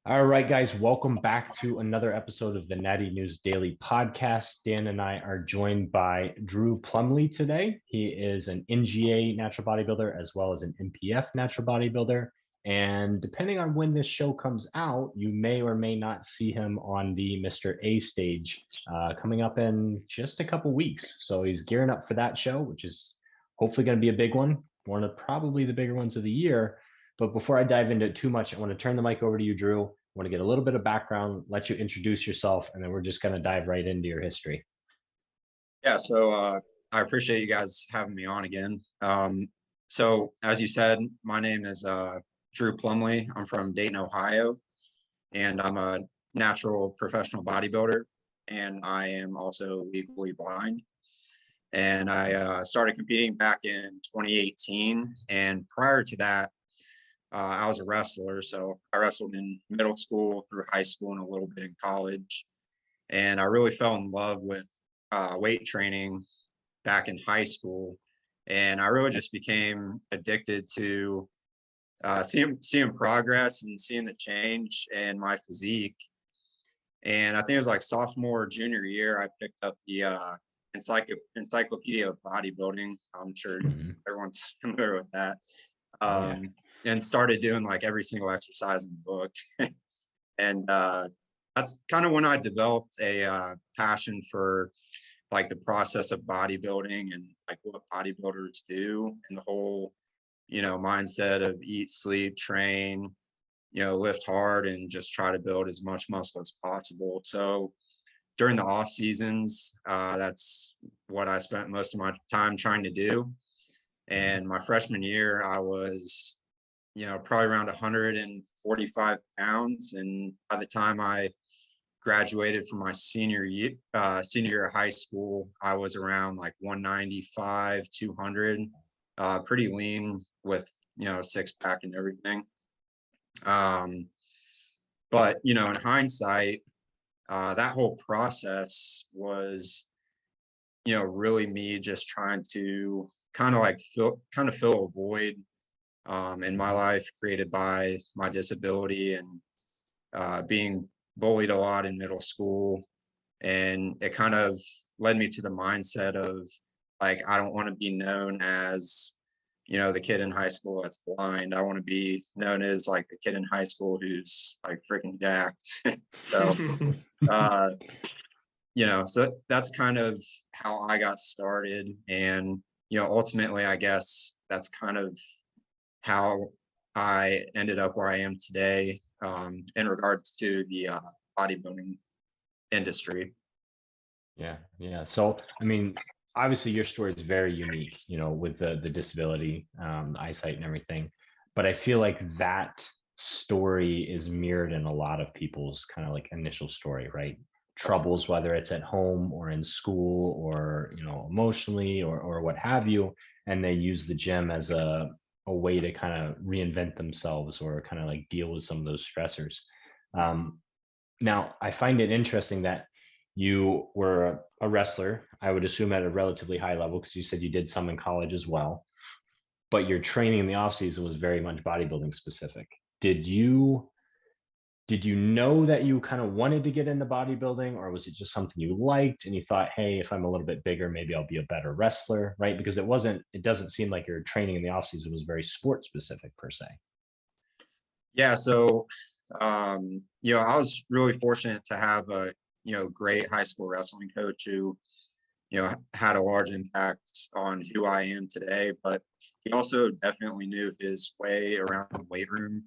All right, guys, welcome back to another episode of the Natty News Daily podcast. Dan and I are joined by Drew Plumlee today. He is an NGA natural bodybuilder as well as an NPF natural bodybuilder. And depending on when this show comes out, you may or may not see him on the Mr. A stage coming up in just a couple weeks. So he's gearing up for that show, which is hopefully going to be a big one of probably the bigger ones of the year. But before I dive into it too much, I want to turn the mic over to you, Drew. I want to get a little bit of background, let you introduce yourself, and then we're just going to dive right into your history. Yeah, so I appreciate you guys having me on again. So as you said, my name is Drew Plumlee. I'm from Dayton, Ohio, and I'm a natural professional bodybuilder, and I am also legally blind. And I started competing back in 2018, and prior to that, I was a wrestler. So I wrestled in middle school through high school and a little bit in college. And I really fell in love with weight training back in high school. And I really just became addicted to seeing progress and seeing the change in my physique. And I think it was like sophomore, junior year, I picked up the Encyclopedia of Bodybuilding. I'm sure everyone's familiar with that. And started doing like every single exercise in the book. And that's kind of when I developed a passion for like the process of bodybuilding and like what bodybuilders do and the whole, mindset of eat, sleep, train, lift hard and just try to build as much muscle as possible. So during the off seasons, that's what I spent most of my time trying to do. And my freshman year, I was probably around 145 pounds. And by the time I graduated from my senior year of high school, I was around like 195, 200, pretty lean with, six pack and everything. But, in hindsight, that whole process was, really me just trying to kind of fill a void in my life created by my disability and being bullied a lot in middle school. And it kind of led me to the mindset of like, I don't want to be known as, the kid in high school that's blind. I want to be known as like the kid in high school who's like freaking jacked. So, so that's kind of how I got started. And, ultimately, I guess that's kind of how I ended up where I am today in regards to the bodybuilding industry. Yeah. So, I mean, obviously your story is very unique, with the disability, eyesight and everything. But I feel like that story is mirrored in a lot of people's kind of like initial story, right? Troubles, whether it's at home or in school or, emotionally or what have you. And they use the gym as a way to kind of reinvent themselves or kind of like deal with some of those stressors. Now, I find it interesting that you were a wrestler, I would assume at a relatively high level, because you said you did some in college as well, but your training in the off season was very much bodybuilding specific. Did you know that you kind of wanted to get into bodybuilding, or was it just something you liked and you thought, hey, if I'm a little bit bigger, maybe I'll be a better wrestler, right? Because it doesn't seem like your training in the off season was very sport specific per se. Yeah. So, I was really fortunate to have a, great high school wrestling coach who, had a large impact on who I am today, but he also definitely knew his way around the weight room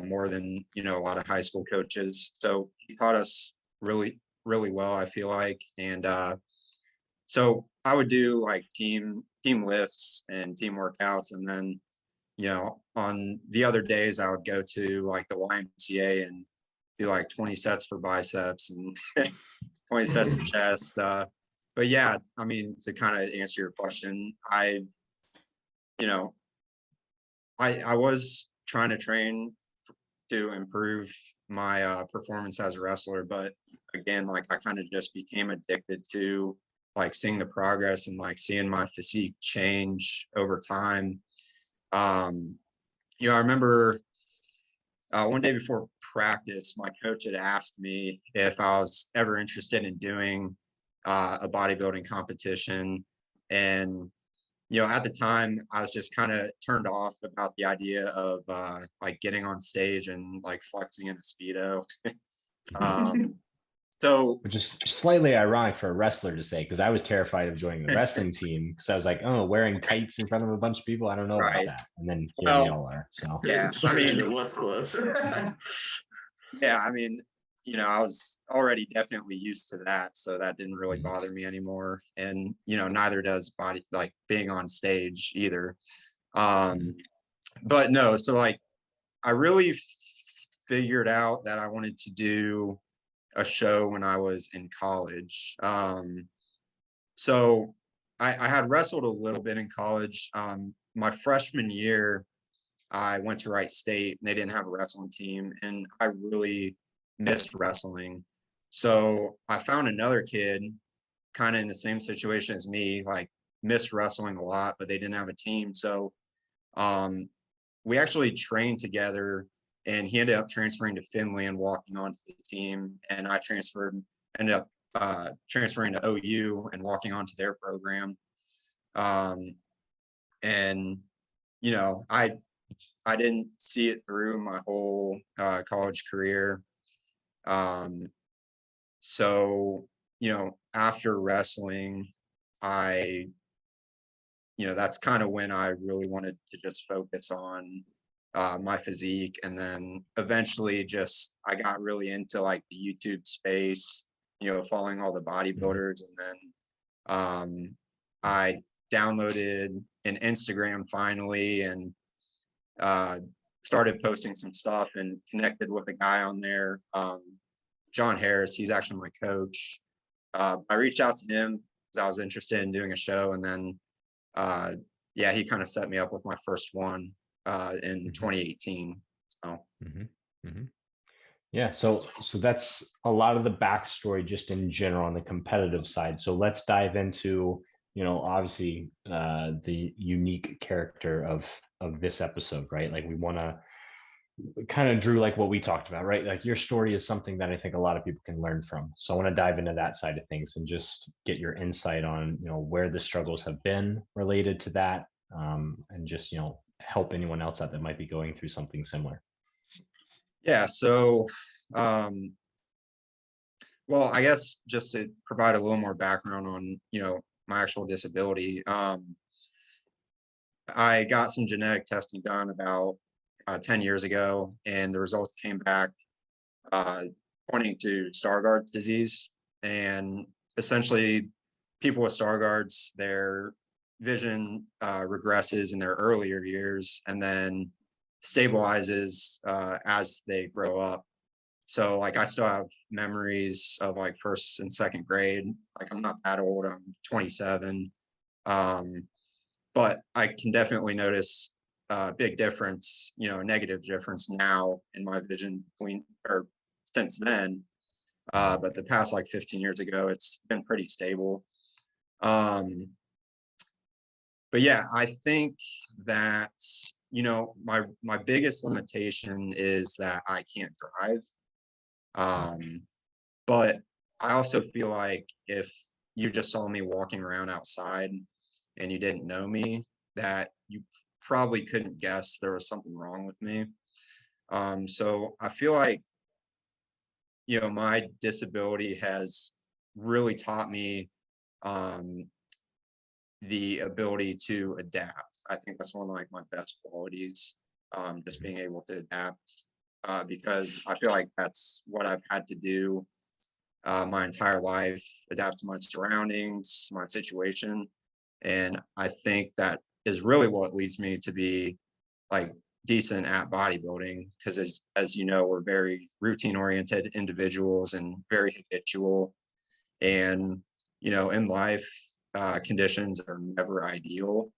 more than, a lot of high school coaches. So he taught us really, really well, I feel like. And so I would do like team lifts and team workouts. And then, on the other days I would go to like the YMCA and do like 20 sets for biceps and 20 sets of chest. But yeah, I mean, to kind of answer your question, I was trying to train to improve my performance as a wrestler, but again, like I kind of just became addicted to like seeing the progress and like seeing my physique change over time. I remember one day before practice, my coach had asked me if I was ever interested in doing a bodybuilding competition. And, at the time I was just kind of turned off about the idea of like getting on stage and like flexing in a Speedo. Um, so Which is slightly ironic for a wrestler to say, because I was terrified of joining the wrestling team because I was like, oh, wearing tights in front of a bunch of people, I don't know about right. that. And then here we Well, all are. So yeah, I And mean, it was close. yeah, I mean, I was already definitely used to that, so that didn't really Mhm. bother me anymore. And, neither does like being on stage either. Um, but no, so like I really figured out that I wanted to do a show when I was in college. So I had wrestled a little bit in college. My freshman year, I went to Wright State and they didn't have a wrestling team, and I really missed wrestling. So I found another kid kind of in the same situation as me, like missed wrestling a lot, but they didn't have a team. So um, we actually trained together, and he ended up transferring to Finley and walking onto the team. And I ended up transferring to OU and walking onto their program. Um, and, I didn't see it through my whole college career. Um, so, after wrestling, I, that's kind of when I really wanted to just focus on my physique. And then eventually I got really into like the YouTube space, following all the bodybuilders. And then I downloaded an Instagram finally, and uh, started posting some stuff and connected with a guy on there, John Harris. He's actually my coach. I reached out to him because I was interested in doing a show, and then yeah, he kind of set me up with my first one in 2018. So Mm-hmm. Mm-hmm. Yeah, so that's a lot of the backstory just in general on the competitive side. So let's dive into, obviously the unique character of this episode, right? Like we want to kind of, Drew, like what we talked about, right? Like your story is something that I think a lot of people can learn from. So I want to dive into that side of things and just get your insight on, where the struggles have been related to that, and just, help anyone else out that might be going through something similar. yeah, so um, well, I guess just to provide a little more background on my actual disability. I got some genetic testing done about 10 years ago, and the results came back uh, pointing to Stargardt's disease. And essentially, people with Stargardt's, their vision regresses in their earlier years and then stabilizes as they grow up. So, like, I still have memories of like first and second grade. Like, I'm not that old, I'm 27. Um, but I can definitely notice a big difference, a negative difference now in my vision between or since then. But the past like 15 years ago, it's been pretty stable. But yeah, I think that my biggest limitation is that I can't drive. But I also feel like if you just saw me walking around outside and you didn't know me, that you probably couldn't guess there was something wrong with me. So I feel like, my disability has really taught me um, the ability to adapt. I think that's one of like my best qualities, just being able to adapt, because I feel like that's what I've had to do my entire life, adapt to my surroundings, my situation. And I think that is really what leads me to be like decent at bodybuilding, because as you know, we're very routine oriented individuals and very habitual. And in life, conditions are never ideal.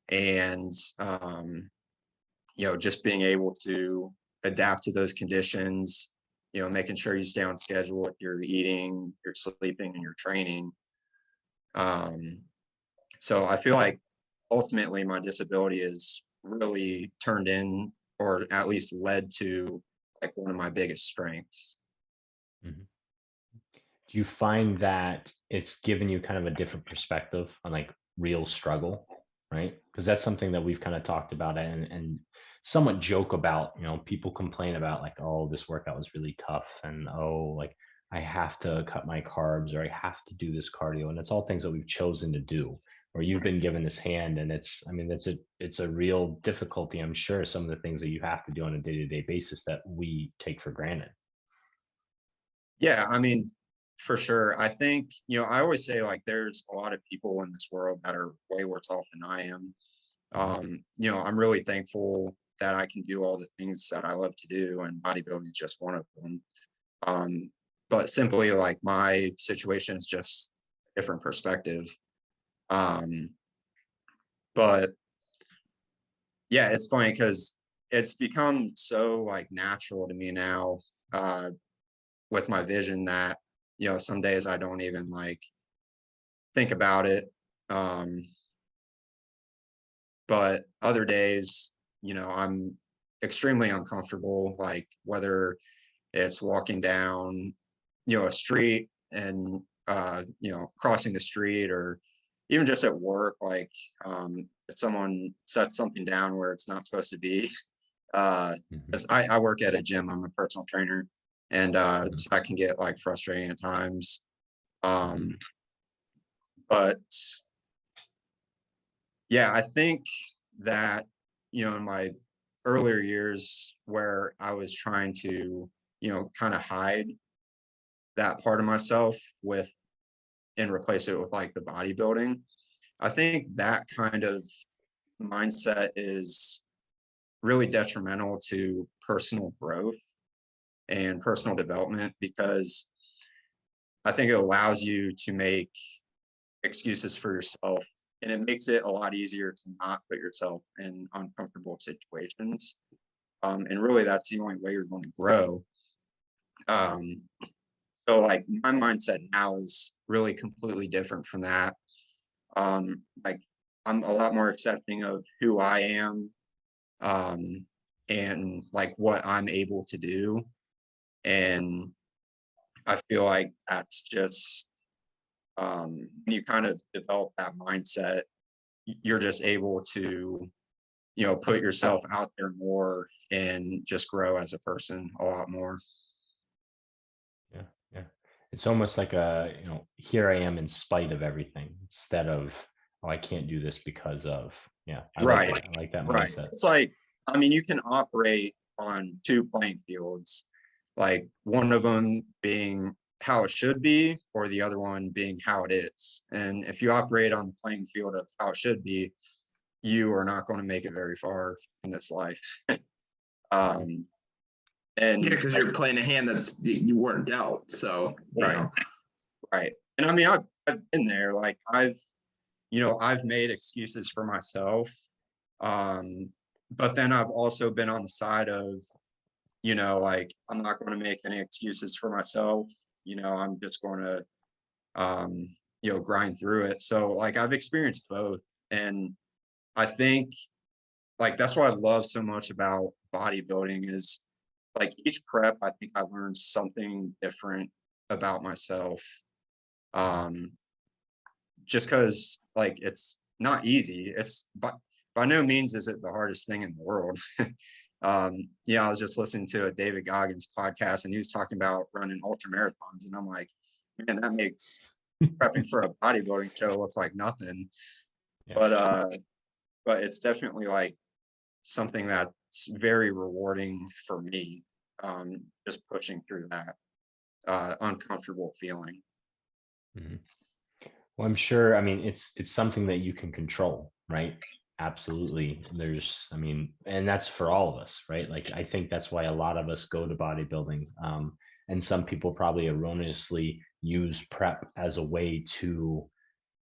And just being able to adapt to those conditions, making sure you stay on schedule with your eating, your sleeping, and your training. Um, so I feel like ultimately my disability is really turned in or at least led to like one of my biggest strengths. Mhm. Do you find that it's given you kind of a different perspective on like real struggle, right? Because that's something that we've kind of talked about and somewhat joke about. People complain about like, oh, this workout was really tough, and oh, like I have to cut my carbs or I have to do this cardio, and it's all things that we've chosen to do. Or you've been given this hand, and it's a real difficulty. I'm sure some of the things that you have to do on a day-to-day basis that we take for granted. Yeah, I mean, for sure. I think, I always say like there's a lot of people in this world that are way worse off than I am. I'm really thankful that I can do all the things that I love to do, and bodybuilding is just one of them. Um, but simply like my situation is just a different perspective. Um, but yeah, it's funny because it's become so like natural to me now, with my vision that, some days I don't even like think about it. Um, but other days, I'm extremely uncomfortable, like whether it's walking down, a street and, crossing the street, or even just at work, like, if someone sets something down where it's not supposed to be, Mhm. because I work at a gym, I'm a personal trainer, and Mhm. so I can get like frustrating at times. Mhm. Um, but yeah, I think that, in my earlier years where I was trying to, kind of hide that part of myself with and replace it with like the bodybuilding, I think that kind of mindset is really detrimental to personal growth and personal development, because I think it allows you to make excuses for yourself, and it makes it a lot easier to not put yourself in uncomfortable situations. And really, that's the only way you're going to grow. Um, so, like, my mindset now is really completely different from that. Like, I'm a lot more accepting of who I am, um, and like what I'm able to do. And I feel like that's just, when you kind of develop that mindset, you're just able to, put yourself out there more and just grow as a person a lot more. Yeah, yeah. It's almost like here I am in spite of everything instead of, oh, I can't do this because of. Yeah, I like Right. that. I like that Right. mindset. It's like, I mean, you can operate on two playing fields, like one of them being how it should be, or the other one being how it is. And if you operate on the playing field of how it should be, you are not going to make it very far in this life. Mhm. Um, Yeah, and because you're playing a hand that's you weren't dealt. So right, right. And I mean, I've been there. Like I've made excuses for myself. Um, but then I've also been on the side of, like I'm not going to make any excuses for myself. I'm just going to, grind through it. So like I've experienced both. And I think like that's what I love so much about bodybuilding is like each prep, I think I learned something different about myself. Um, just because like it's not easy. It's by no means is it the hardest thing in the world. I was just listening to a David Goggins podcast, and he was talking about running ultra marathons, and I'm like, man, that makes prepping for a bodybuilding show look like nothing. Yeah. But it's definitely like something that's very rewarding for me. Just pushing through that uncomfortable feeling. Mhm. Well, I'm sure. I mean, it's something that you can control, right? Absolutely. And that's for all of us, right? Like, I think that's why a lot of us go to bodybuilding. And some people probably erroneously use prep as a way to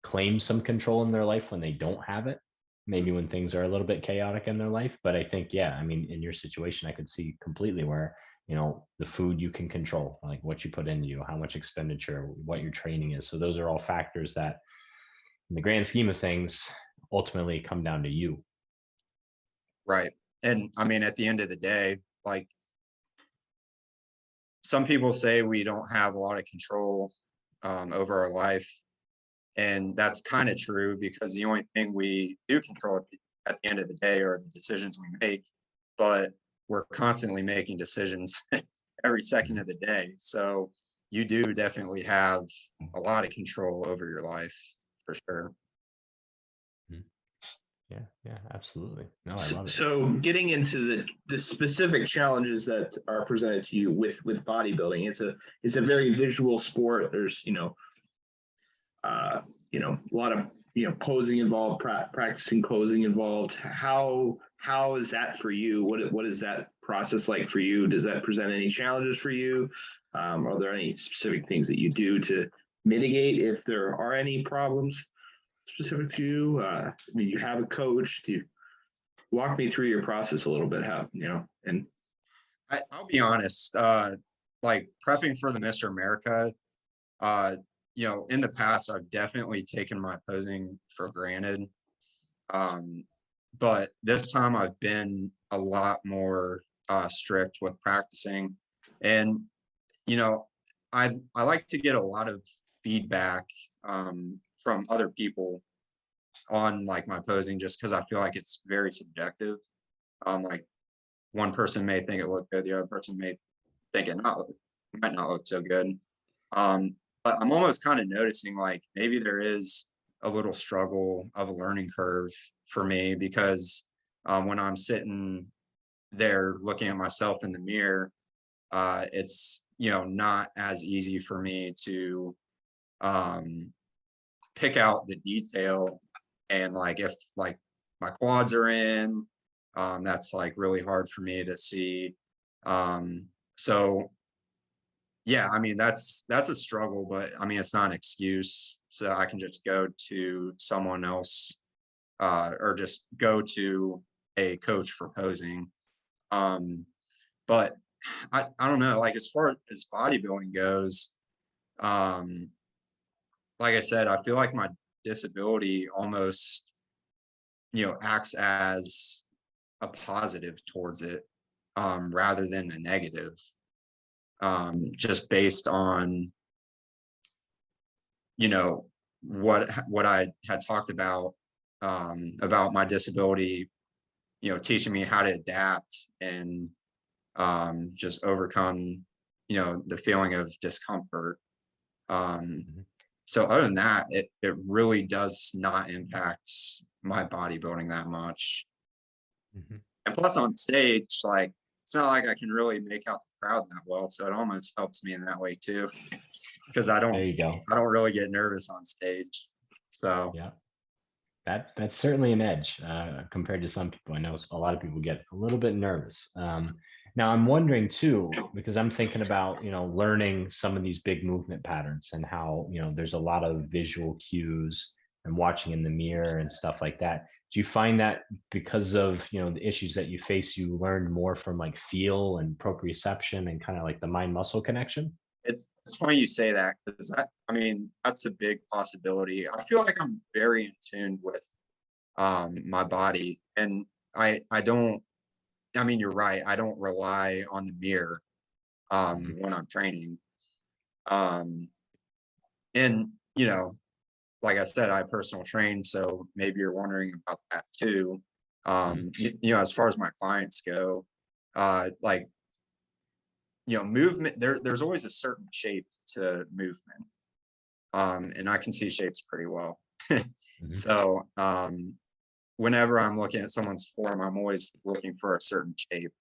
claim some control in their life when they don't have it. Maybe when things are a little bit chaotic in their life. But I think, yeah, I mean, in your situation, I could see completely where, the food you can control, like what you put into you, how much expenditure, what your training is. So those are all factors that, in the grand scheme of things, ultimately come down to you. Right. and I mean, at the end of the day, like, some people say we don't have a lot of control over our life. And that's kind of true, because the only thing we do control at the end of the day are the decisions we make. But we're constantly making decisions every second of the day. So you do definitely have a lot of control over your life, for sure. Yeah, absolutely. No, I love it. So getting into the specific challenges that are presented to you with bodybuilding, it's a very visual sport. There's a lot of posing involved, practicing posing involved. How is that for you? What is that process like for you? Does that present any challenges for you? Are there any specific things that you do to mitigate if there are any problems specific to you? I mean, you have a coach. To walk me through your process a little bit, how, and I'll be honest, like, prepping for the Mr. America, in the past, I've definitely taken my posing for granted. But this time I've been a lot more strict with practicing. And, I like to get a lot of feedback from other people on, like, my posing, just because I feel like it's very subjective. Like, one person may think it looked good, the other person may think might not look so good. But I'm almost kind of noticing, like, maybe there is a little struggle of a learning curve for me, because when I'm sitting there looking at myself in the mirror, it's not as easy for me to pick out the detail. And, like, if, like, my quads are in, that's, like, really hard for me to see. So yeah, I mean, that's a struggle, but I mean, it's not an excuse. So I can just go to someone else, or just go to a coach for posing. But I don't know, like, as far as bodybuilding goes, um, like I said, I feel like my disability almost, acts as a positive towards it, rather than a negative. Just based on, what I had talked about my disability, teaching me how to adapt and just overcome, the feeling of discomfort. So other than that, it really does not impact my bodybuilding that much. And plus, on stage, like, it's not like I can really make out the crowd that well, so it almost helps me in that way too, because There you go. I don't really get nervous on stage. So Yeah, that's certainly an edge compared to some people. I know a lot of people get a little bit nervous. Now I'm wondering too, because I'm thinking about learning some of these big movement patterns, and how there's a lot of visual cues and watching in the mirror and stuff like that. Do you find that because of the issues that you face, you learned more from, like, feel and proprioception and kind of like the mind muscle connection? it's funny you say that, because I mean, that's a big possibility. I feel like I'm very in tune with my body, and I don't. I mean, you're right. I don't rely on the mirror when I'm training. Um, and like I said, I personal train, so maybe you're wondering about that too. As far as my clients go, like, movement, there's always a certain shape to movement. And I can see shapes pretty well. So whenever I'm looking at someone's form, I'm always looking for a certain shape.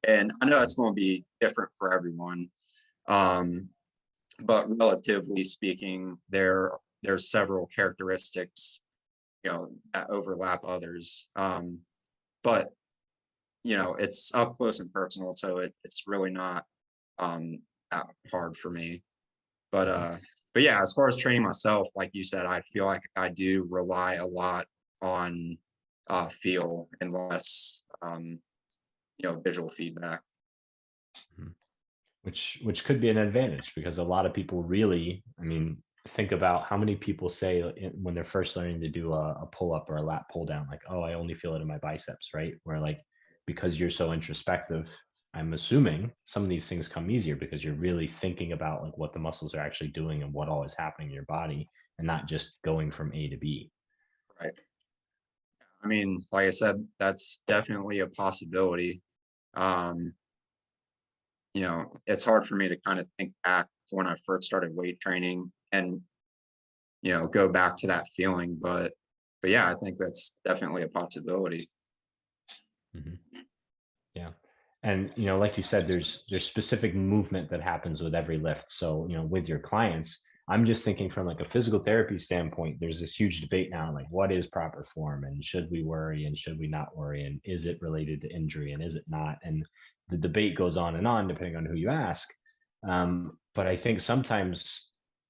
And I know it's going to be different for everyone. But relatively speaking, there's several characteristics, that overlap others. But it's up close and personal, so it's really not that hard for me. But yeah, as far as training myself, like you said, I feel like I do rely a lot on feel and less visual feedback. Which could be an advantage, because a lot of people really, I mean, think about how many people say when they're first learning to do a pull up or a lat pull down, like, oh, I only feel it in my biceps, right? Where, like, because you're so introspective, I'm assuming some of these things come easier because you're really thinking about like what the muscles are actually doing and what all is happening in your body, and not just going from A to B. Right. I mean, like I said, that's definitely a possibility. Um, you know, it's hard for me to kind of think back to when I first started weight training and, you know, go back to that feeling. But yeah, I think that's definitely a possibility. Mhm. Yeah. And, you know, like you said, there's specific movement that happens with every lift. So, you know, with your clients, I'm just thinking from like a physical therapy standpoint, there's this huge debate now, like what is proper form and should we worry and should we not worry? And is it related to injury and is it not? And the debate goes on and on depending on who you ask. But I think sometimes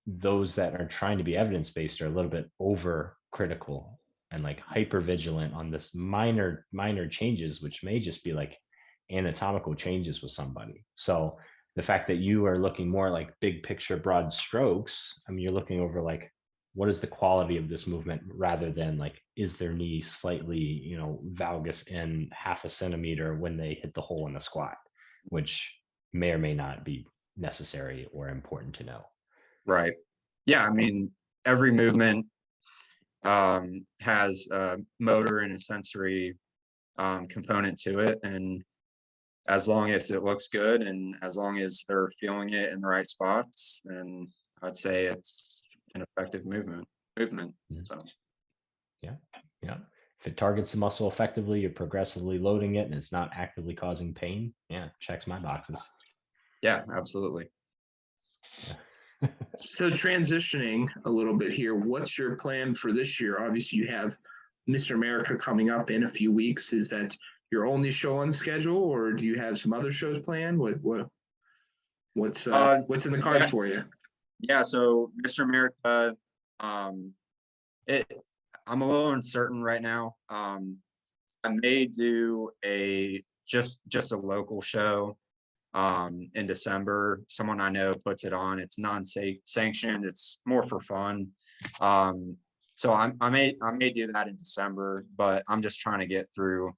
those that are trying to be evidence-based are a little bit over critical and like hyper vigilant on this minor changes, which may just be like anatomical changes with somebody. So the fact that you are looking more like big picture, broad strokes, I mean, you're looking over like, what is the quality of this movement rather than like, is their knee slightly, you know, valgus in half a centimeter when they hit the hole in the squat, which may or may not be necessary or important to know. Right. Yeah. I mean, every movement has a motor and a sensory component to it. And as long as it looks good and as long as they're feeling it in the right spots, then I'd say it's an effective movement. Mhm. So Yeah. Yeah. If it targets the muscle effectively, you're progressively loading it and it's not actively causing pain. Yeah. Checks my boxes. yeah, absolutely. Yeah. So transitioning a little bit here, what's your plan for this year? Obviously, you have Mr. America coming up in a few weeks. Is that your only show on schedule, or do you have some other shows planned? What's in the cards Yeah, for you? yeah. So Mr. America, um, it I'm a little uncertain right now. I may do just a local show in December. Someone I know puts it on. It's non-sanctioned. It's more for fun. So I may do that in December, but I'm just trying to get through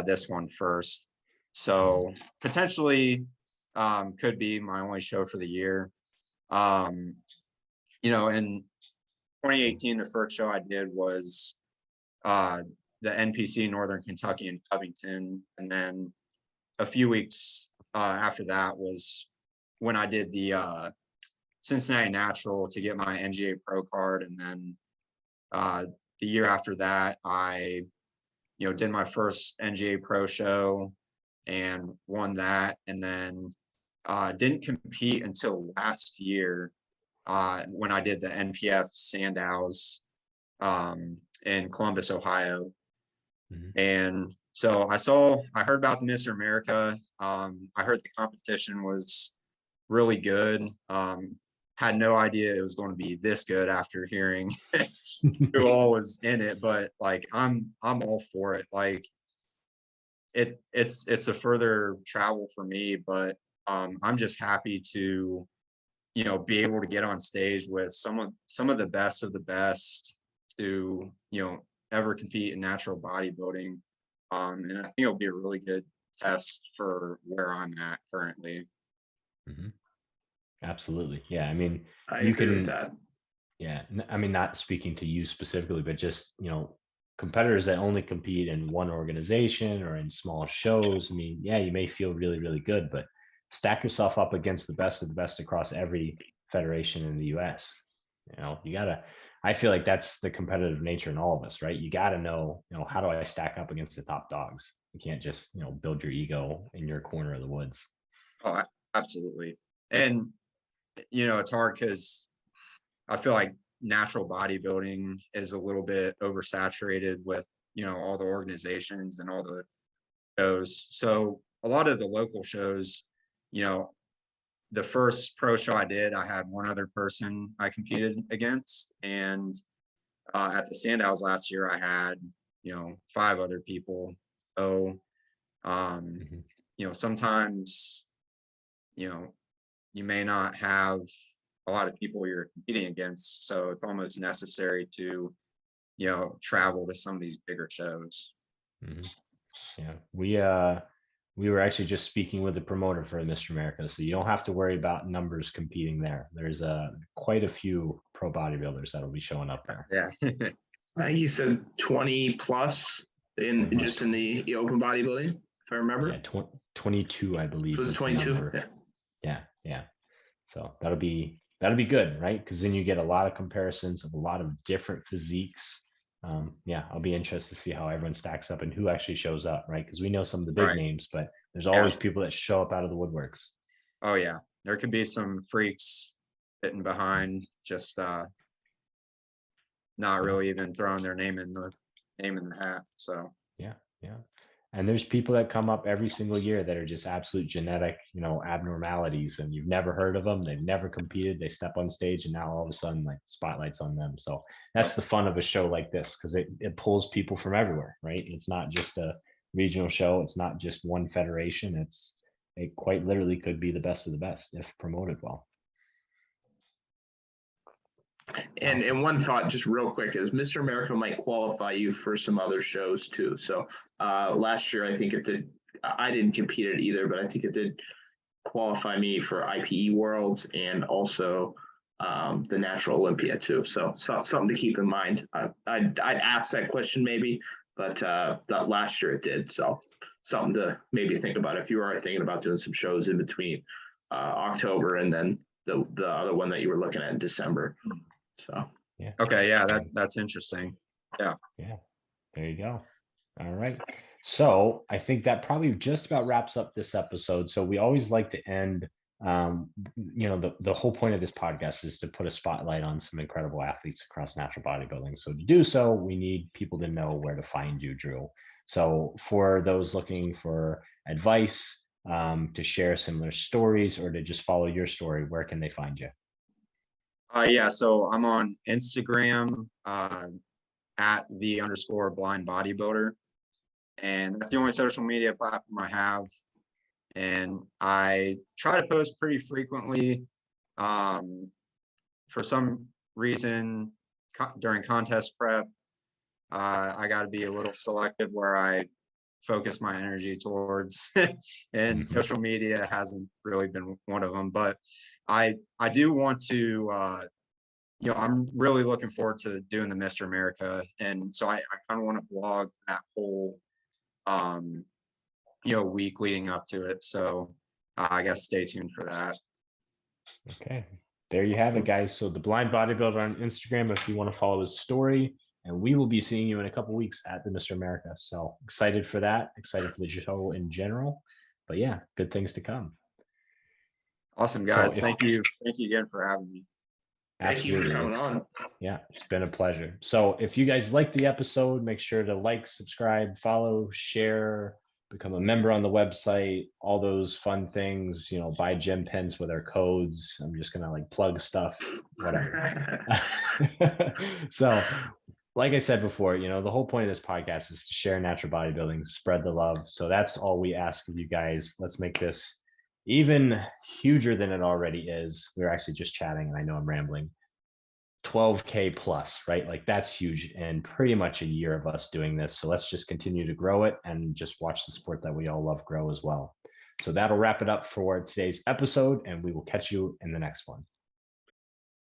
this one first. So potentially could be my only show for the year. Um, you know, in 2018, the first show I did was uh, the NPC Northern Kentucky in Covington, and then a few weeks after that was when I did the Cincinnati Natural to get my NGA Pro card, and then uh, the year after that, I did my first NGA Pro show and won that, and then didn't compete until last year when I did the NPF Sandows in Columbus, Ohio. Mhm. And so I heard about the Mr. America. I heard the competition was really good. Had no idea it was going to be this good after hearing who all was in it, but like I'm all for it. Like it's a further travel for me, but I'm just happy to be able to get on stage with some of the best to ever compete in natural bodybuilding. And I think it'll be a really good test for where I'm at currently. Mhm. Absolutely. Yeah. I mean, I you agree with can, that. yeah. I mean, not speaking to you specifically, but just, you know, competitors that only compete in one organization or in small shows. I mean, yeah, you may feel really, really good, but stack yourself up against the best of the best across every federation in the US. You know, I feel like that's the competitive nature in all of us, right? You got to know, you know, how do I stack up against the top dogs? You can't just, you know, build your ego in your corner of the woods. Oh, absolutely. And it's hard because I feel like natural bodybuilding is a little bit oversaturated with all the organizations and all the shows. So a lot of the local shows, you know, the first pro show I did, I had one other person I competed against, and at the Sandows last year, I had 5 other people. So um, Mhm. sometimes you know you may not have a lot of people you're competing against, so it's almost necessary to travel to some of these bigger shows. Mhm. We were actually just speaking with the promoter for Mr. America, so you don't have to worry about numbers competing there. There's quite a few pro bodybuilders that'll be showing up there. Yeah. I think he said 20 plus in just in the open bodybuilding, if I remember. Yeah, 22, I believe. Was it 22? Yeah. So that'll be good, right? Because then you get a lot of comparisons of a lot of different physiques. I'll be interested to see how everyone stacks up and who actually shows up, right? Because we know some of the big Right. names, but there's always people that show up out of the woodworks. Oh yeah, there could be some freaks sitting behind, just not really even throwing their name in the hat. So Yeah. And there's people that come up every single year that are just absolute genetic, abnormalities, and you've never heard of them. They've never competed. They step on stage, and now all of a sudden, like, spotlight's on them. So that's the fun of a show like this, because it pulls people from everywhere, right? It's not just a regional show. It's not just one federation. It quite literally could be the best of the best if promoted well. And one thought, just real quick, is Mr. America might qualify you for some other shows too. So last year, I think it did. I didn't compete at either, but I think it did qualify me for IPE Worlds and also the Natural Olympia too. So something to keep in mind. I'd ask that question maybe, but that last year it did. So something to maybe think about if you are thinking about doing some shows in between October and then the other one that you were looking at in December. So yeah. Okay, yeah, that's interesting. Yeah. There you go. All right. So I think that probably just about wraps up this episode. So we always like to end, the whole point of this podcast is to put a spotlight on some incredible athletes across natural bodybuilding. So to do so, we need people to know where to find you, Drew. So for those looking for advice, to share similar stories, or to just follow your story, where can they find you? Yeah, so I'm on Instagram at @the_blind bodybuilder. And that's the only social media platform I have. And I try to post pretty frequently. For some reason, during contest prep, I got to be a little selective where I focus my energy towards, and social media hasn't really been one of them. But I do want to, I'm really looking forward to doing the Mr. America, and so I kind of want to blog that whole week leading up to it. So I guess stay tuned for that. Okay, there you have it, guys. So the Blind Bodybuilder on Instagram, if you want to follow his story, and we will be seeing you in a couple weeks at the Mr. America. So excited for that. Excited for the show in general. But yeah, good things to come. Awesome, guys. Thank you again for having me. Absolutely. Thank you for coming on. Yeah, it's been a pleasure. So if you guys liked the episode, make sure to like, subscribe, follow, share, become a member on the website, all those fun things, buy GymPins with our codes. I'm just going to plug stuff, whatever. So like I said before, the whole point of this podcast is to share natural bodybuilding, spread the love. So that's all we ask of you guys. Let's make this even huger than it already is. We're actually just chatting, and I know I'm rambling. 12K plus, right? That's huge, and pretty much a year of us doing this. So let's just continue to grow it and just watch the sport that we all love grow as well. So that'll wrap it up for today's episode, and we will catch you in the next one.